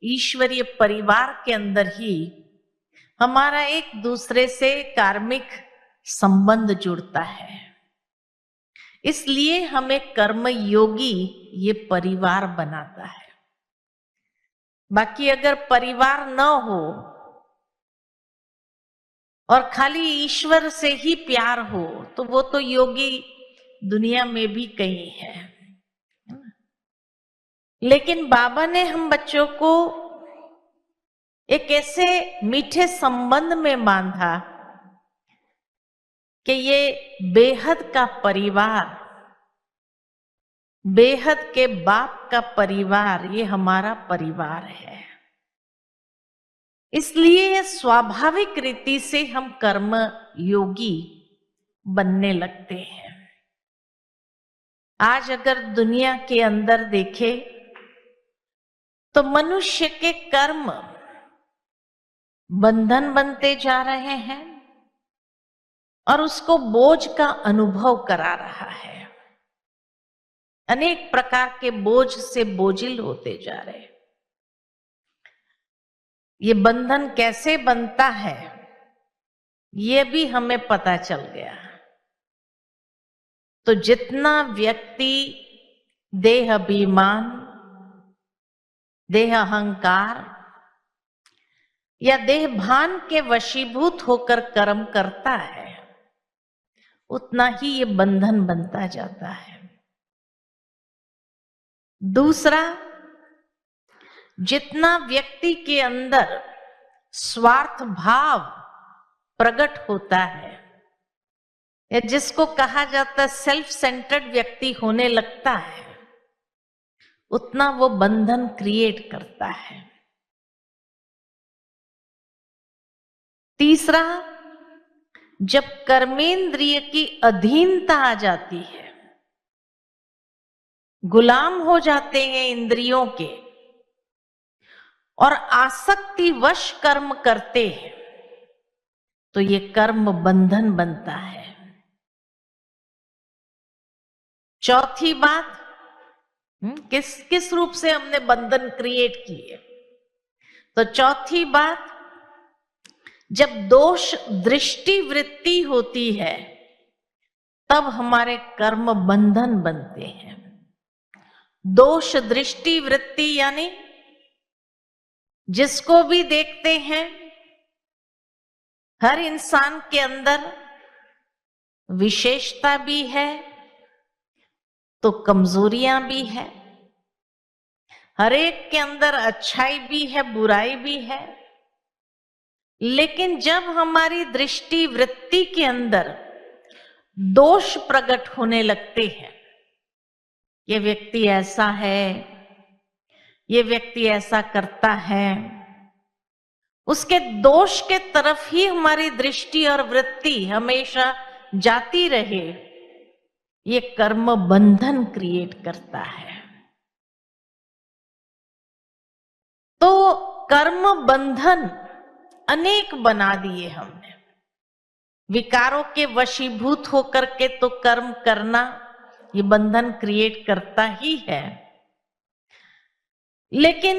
ईश्वरीय परिवार के अंदर ही हमारा एक दूसरे से कार्मिक संबंध जुड़ता है। इसलिए हमें कर्म योगी ये परिवार बनाता है। बाकी अगर परिवार न हो और खाली ईश्वर से ही प्यार हो तो वो तो योगी दुनिया में भी कई है। लेकिन बाबा ने हम बच्चों को एक ऐसे मीठे संबंध में बांधा कि ये बेहद का परिवार, बेहद के बाप का परिवार, ये हमारा परिवार है। इसलिए स्वाभाविक रीति से हम कर्म योगी बनने लगते हैं। आज अगर दुनिया के अंदर देखे तो मनुष्य के कर्म बंधन बनते जा रहे हैं और उसको बोझ का अनुभव करा रहा है। अनेक प्रकार के बोझ से बोझिल होते जा रहे हैं। ये बंधन कैसे बनता है ये भी हमें पता चल गया। तो जितना व्यक्ति देह अभिमान, देह अहंकार या देह भान के वशीभूत होकर कर्म करता है, उतना ही ये बंधन बनता जाता है। दूसरा, जितना व्यक्ति के अंदर स्वार्थ भाव प्रकट होता है या जिसको कहा जाता है सेल्फ सेंटर्ड व्यक्ति होने लगता है, उतना वो बंधन क्रिएट करता है। तीसरा, जब कर्मेंद्रिय की अधीनता आ जाती है, गुलाम हो जाते हैं इंद्रियों के और आसक्तिवश कर्म करते हैं, तो ये कर्म बंधन बनता है। चौथी बात, किस रूप से हमने बंधन क्रिएट किए? तो चौथी बात, जब दोष दृष्टि वृत्ति होती है तब हमारे कर्म बंधन बनते हैं। दोष दृष्टि वृत्ति यानी जिसको भी देखते हैं, हर इंसान के अंदर विशेषता भी है तो कमजोरियां भी है, हर एक के अंदर अच्छाई भी है, बुराई भी है। लेकिन जब हमारी दृष्टि वृत्ति के अंदर दोष प्रकट होने लगते हैं, ये व्यक्ति ऐसा है, ये व्यक्ति ऐसा करता है, उसके दोष के तरफ ही हमारी दृष्टि और वृत्ति हमेशा जाती रहे, ये कर्म बंधन क्रिएट करता है। तो कर्म बंधन अनेक बना दिए हमने। विकारों के वशीभूत होकर के तो कर्म करना ये बंधन क्रिएट करता ही है, लेकिन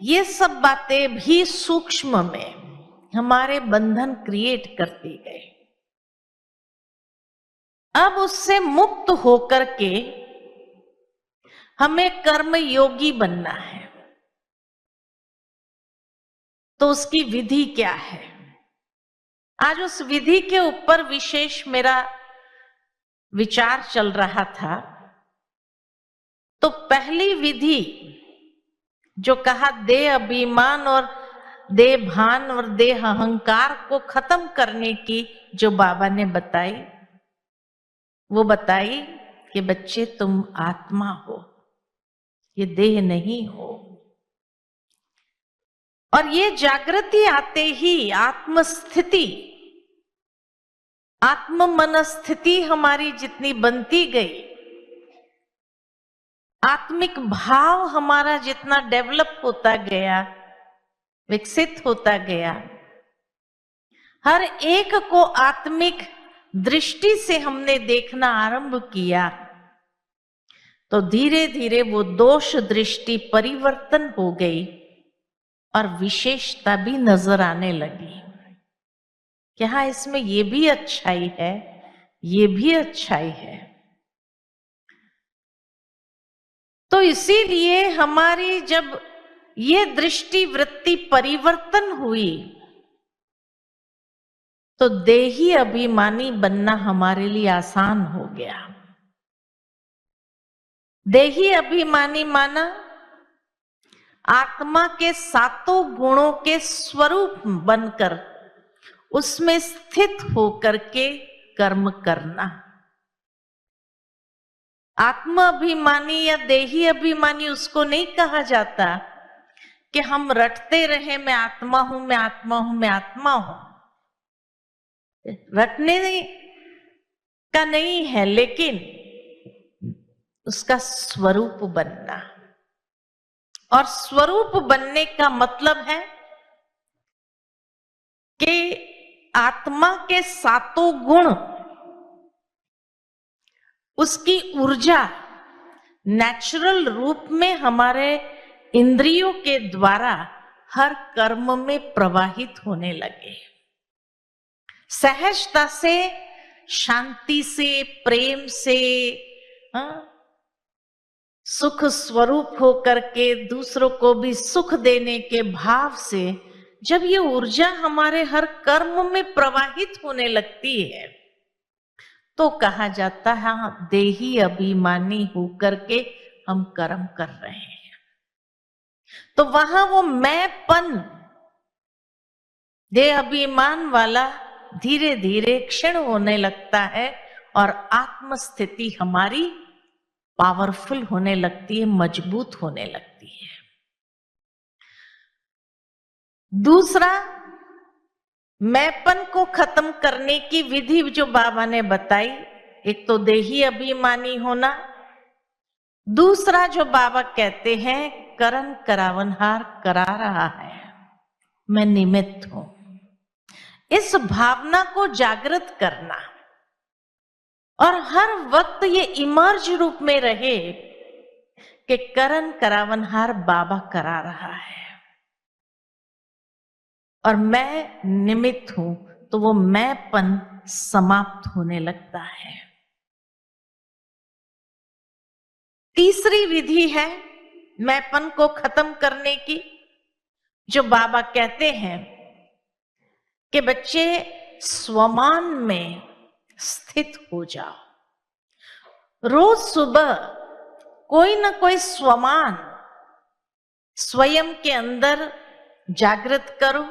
ये सब बातें भी सूक्ष्म में हमारे बंधन क्रिएट करती गए। अब उससे मुक्त होकर के हमें कर्म योगी बनना है। तो उसकी विधि क्या है? आज उस विधि के ऊपर विशेष मेरा विचार चल रहा था। तो पहली विधि जो कहा, देह अभिमान और देह भान और देह अहंकार को खत्म करने की जो बाबा ने बताई, वो बताई कि बच्चे तुम आत्मा हो, ये देह नहीं हो। और ये जागृति आते ही आत्मस्थिति, आत्म मन स्थिति हमारी जितनी बनती गई, आत्मिक भाव हमारा जितना डेवलप होता गया, विकसित होता गया, हर एक को आत्मिक दृष्टि से हमने देखना आरंभ किया, तो धीरे धीरे वो दोष दृष्टि परिवर्तन हो गई और विशेषता भी नजर आने लगी कि हाँ, इसमें ये भी अच्छाई है, ये भी अच्छाई है। तो इसीलिए हमारी जब ये दृष्टि वृत्ति परिवर्तन हुई तो देही अभिमानी बनना हमारे लिए आसान हो गया। देही अभिमानी माना आत्मा के सातों गुणों के स्वरूप बनकर उसमें स्थित होकर के कर्म करना। आत्म अभिमानी या देही अभिमानी उसको नहीं कहा जाता कि हम रटते रहे मैं आत्मा हूं, मैं आत्मा हूं, मैं आत्मा हूं। रटने का नहीं है, लेकिन उसका स्वरूप बनना। और स्वरूप बनने का मतलब है कि आत्मा के सातों गुण, उसकी ऊर्जा नेचुरल रूप में हमारे इंद्रियों के द्वारा हर कर्म में प्रवाहित होने लगे। सहजता से, शांति से, प्रेम से, सुख स्वरूप होकर के दूसरों को भी सुख देने के भाव से जब ये ऊर्जा हमारे हर कर्म में प्रवाहित होने लगती है तो कहा जाता है हाँ, देही अभिमानी होकर के हम कर्म कर रहे हैं। तो वहां वो मैंपन, देह अभिमान वाला धीरे धीरे क्षीण होने लगता है और आत्म स्थिति हमारी पावरफुल होने लगती है, मजबूत होने लगती है। दूसरा, मैंपन को खत्म करने की विधि जो बाबा ने बताई, एक तो देही अभिमानी होना, दूसरा जो बाबा कहते हैं करण करावनहार करा रहा है, मैं निमित्त हूं। इस भावना को जागृत करना और हर वक्त ये इमर्ज रूप में रहे कि करण करावनहार बाबा करा रहा है और मैं निमित्त हूं, तो वो मैंपन समाप्त होने लगता है। तीसरी विधि है मैंपन को खत्म करने की, जो बाबा कहते हैं कि बच्चे स्वमान में स्थित हो जाओ। रोज सुबह कोई ना कोई स्वमान स्वयं के अंदर जागृत करो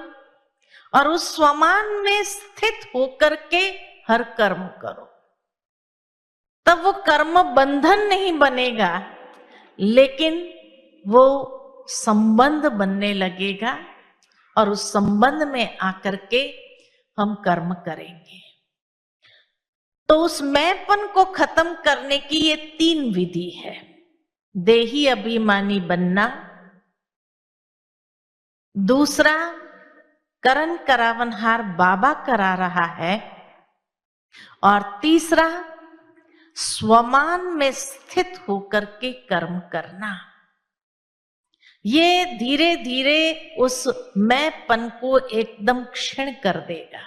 और उस स्वमान में स्थित होकर के हर कर्म करो। तब वो कर्म बंधन नहीं बनेगा, लेकिन वो संबंध बनने लगेगा और उस संबंध में आकर के हम कर्म करेंगे। तो उस मैंपन को खत्म करने की ये 3 विधि है। देही अभिमानी बनना, दूसरा करण करावनहार बाबा करा रहा है, और तीसरा स्वमान में स्थित होकर के कर्म करना। ये धीरे धीरे उस मैंपन को एकदम क्षीण कर देगा।